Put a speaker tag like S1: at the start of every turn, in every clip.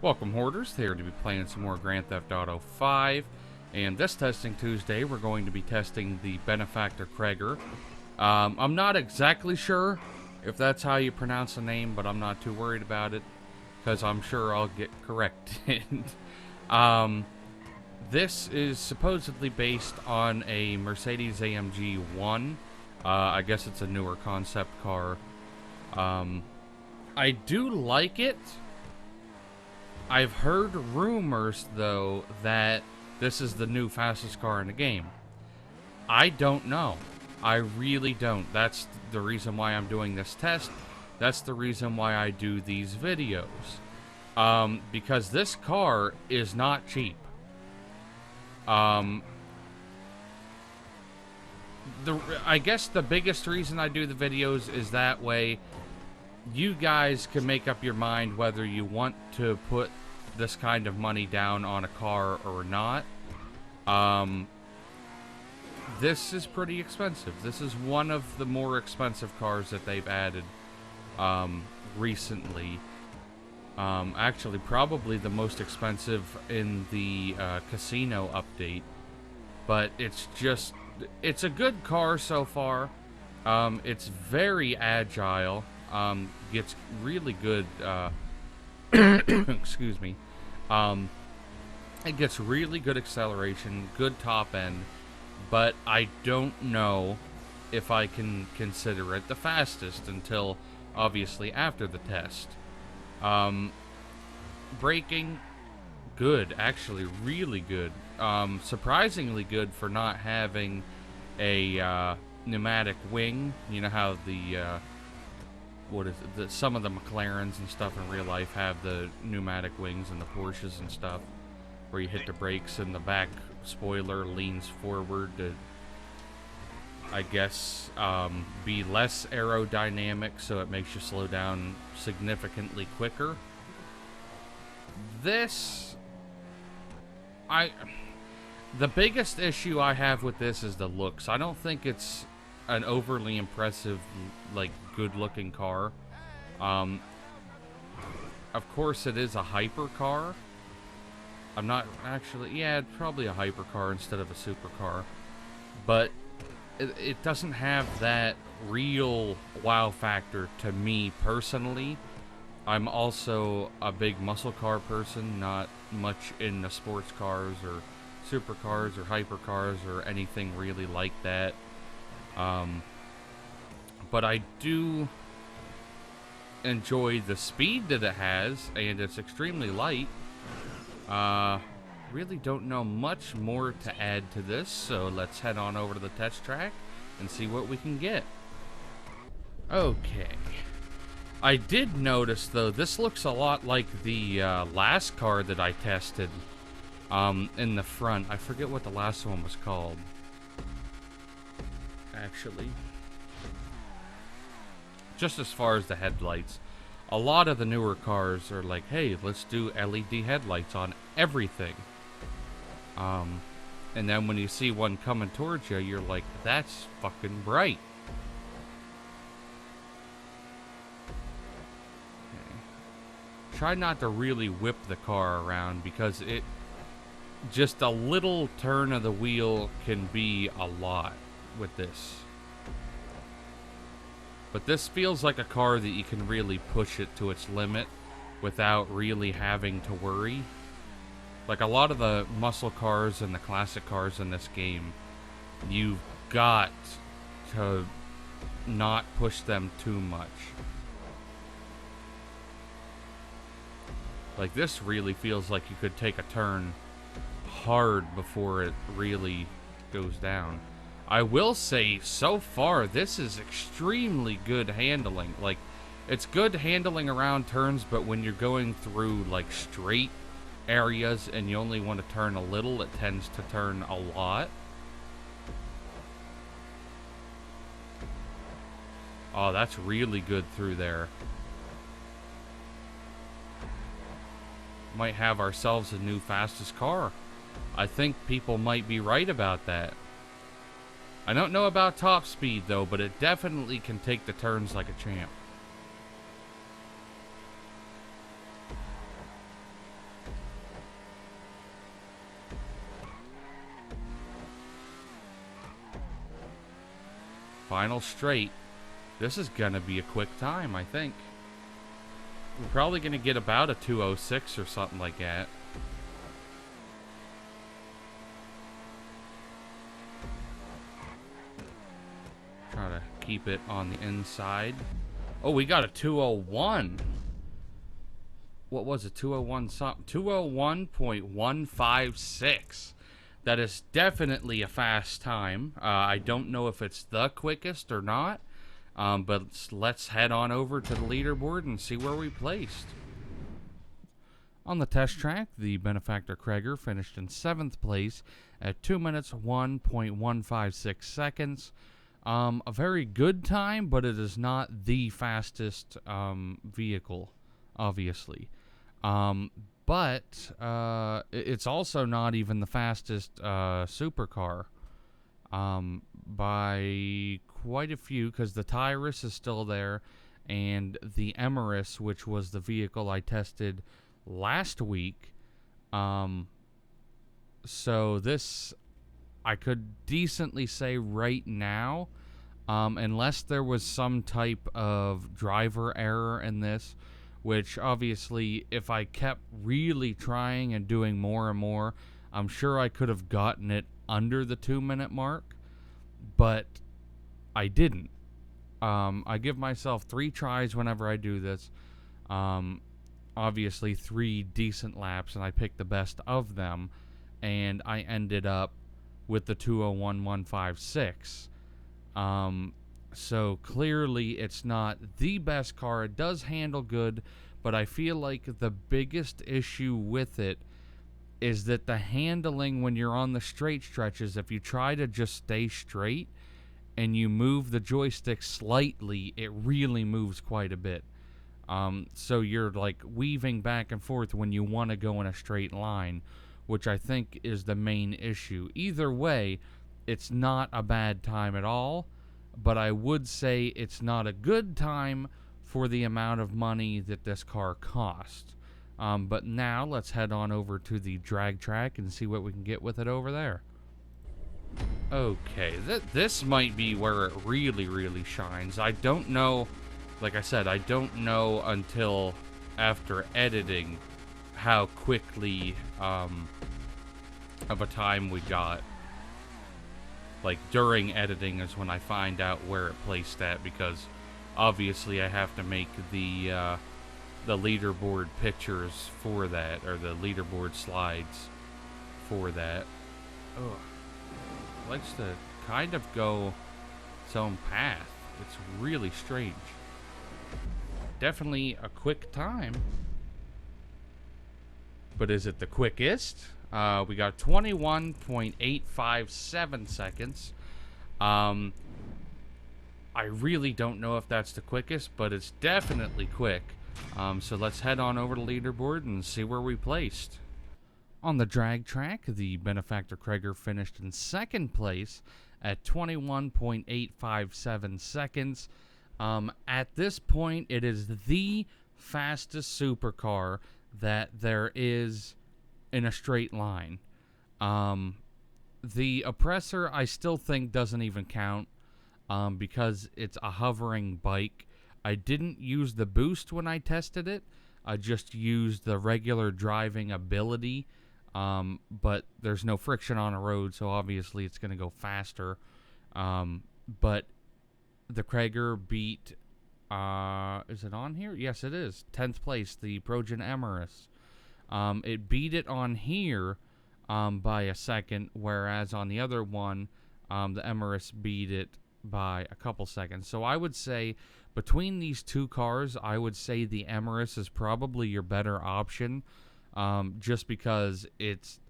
S1: Welcome, Hoarders. Here to be playing some more Grand Theft Auto 5. And this Testing Tuesday, we're going to be testing the Benefactor Krieger. I'm not exactly sure if that's how you pronounce the name, but I'm not too worried about it, because I'm sure I'll get corrected. This is supposedly based on a Mercedes AMG 1. I guess it's a newer concept car. I do like it. I've heard rumors, though, that this is the new fastest car in the game. I don't know. I really don't. That's the reason why I'm doing this test. That's the reason why I do these videos. Because this car is not cheap. I guess the biggest reason I do the videos is that way you guys can make up your mind whether you want to put this kind of money down on a car or not. This is pretty expensive. This is one of the more expensive cars that they've added recently. Actually, probably the most expensive in the casino update. But it's a good car so far. It's very agile. Gets really good, excuse me. It gets really good acceleration, good top end, but I don't know if I can consider it the fastest until, obviously, after the test. Braking, good, actually, really good. Surprisingly good for not having a, pneumatic wing. You know how the, some of the McLarens and stuff in real life have the pneumatic wings, and the Porsches and stuff, where you hit the brakes and the back spoiler leans forward to, I guess, be less aerodynamic, so it makes you slow down significantly quicker. The biggest issue I have with this is the looks. I don't think it's an overly impressive, like, good-looking car. Of course, it is a hypercar. I'm not actually... Yeah, probably a hypercar instead of a supercar. But it doesn't have that real wow factor to me personally. I'm also a big muscle car person, not much into sports cars or supercars or hypercars or anything really like that. But I do enjoy the speed that it has, and it's extremely light. Really don't know much more to add to this, so let's head on over to the test track and see what we can get. Okay. I did notice, though, this looks a lot like the last car that I tested in the front. I forget what the last one was called, actually. Just as far as the headlights, a lot of the newer cars are like, hey, let's do LED headlights on everything. And then when you see one coming towards you, you're like, that's fucking bright. Okay. Try not to really whip the car around, because just a little turn of the wheel can be a lot with this. But this feels like a car that you can really push it to its limit without really having to worry. Like a lot of the muscle cars and the classic cars in this game, you've got to not push them too much. Like this really feels like you could take a turn hard before it really goes down. I will say, so far, this is extremely good handling. Like, it's good handling around turns, but when you're going through, like, straight areas and you only want to turn a little, it tends to turn a lot. Oh, that's really good through there. Might have ourselves a new fastest car. I think people might be right about that. I don't know about top speed, though, but it definitely can take the turns like a champ. Final straight. This is going to be a quick time, I think. We're probably going to get about a 2:06 or something like that. Try to keep it on the inside. Oh, we got a 2:01. What was it? 2:01 something. 2:01.156. That is definitely a fast time. I don't know if it's the quickest or not. But let's head on over to the leaderboard and see where we placed. On the test track, the Benefactor Krieger finished in 7th place at 2 minutes 1.156 seconds. A very good time, but it is not the fastest vehicle, obviously. But it's also not even the fastest supercar by quite a few, because the Tyrus is still there, and the Emirates, which was the vehicle I tested last week. So this, I could decently say right now, unless there was some type of driver error in this, which obviously if I kept really trying and doing more and more, I'm sure I could have gotten it under the 2-minute mark, but I didn't. I give myself 3 tries whenever I do this. Obviously 3 decent laps, and I picked the best of them, and I ended up with the 2:01.156. So clearly it's not the best car. It does handle good, but I feel like the biggest issue with it is that the handling when you're on the straight stretches, if you try to just stay straight and you move the joystick slightly, it really moves quite a bit. So you're like weaving back and forth when you want to go in a straight line, which I think is the main issue. Either way, it's not a bad time at all, but I would say it's not a good time for the amount of money that this car cost. But now let's head on over to the drag track and see what we can get with it over there. Okay, this might be where it really shines. I don't know, like I said, I don't know until after editing how quickly of a time we got. Like during editing is when I find out where it placed at, because obviously I have to make the leaderboard pictures for that, or the leaderboard slides for that. Ugh. Likes to kind of go its own path. It's really strange. Definitely a quick time. But is it the quickest? We got 21.857 seconds. I really don't know if that's the quickest, but it's definitely quick. So let's head on over to leaderboard and see where we placed. On the drag track, the Benefactor Krieger finished in 2nd place at 21.857 seconds. At this point, it is the fastest supercar that there is in a straight line. The Oppressor, I still think doesn't even count because it's a hovering bike. I didn't use the boost when I tested it. I just used the regular driving ability. But there's no friction on a road, so obviously it's going to go faster. But the Krieger beat, is it on here? Yes, it is. 10th place, the Progen Emirates. It beat it on here by a second, whereas on the other one, the Emirates beat it by a couple seconds. So I would say between these two cars, I would say the Emirates is probably your better option. Just because it's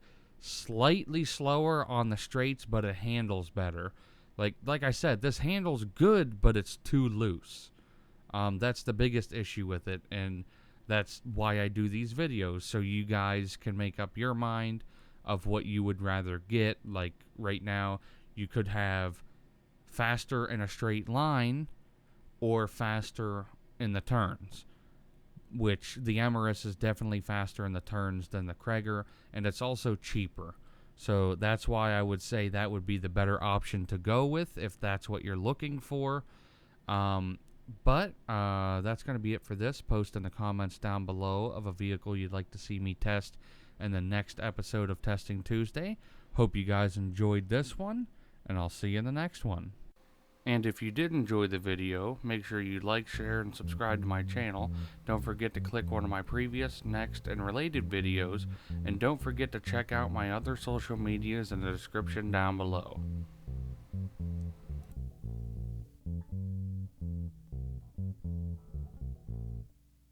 S1: slightly slower on the straights, but it handles better. Like I said, this handles good, but it's too loose. That's the biggest issue with it, and that's why I do these videos, so you guys can make up your mind of what you would rather get. Like right now, you could have faster in a straight line or faster in the turns, which the Emrys is definitely faster in the turns than the Krieger, and it's also cheaper. So that's why I would say that would be the better option to go with if that's what you're looking for. But that's going to be it for this. Post in the comments down below of a vehicle you'd like to see me test in the next episode of Testing Tuesday. Hope you guys enjoyed this one, and I'll see you in the next one. And if you did enjoy the video, make sure you like, share, and subscribe to my channel. Don't forget to click one of my previous, next, and related videos. And don't forget to check out my other social medias in the description down below.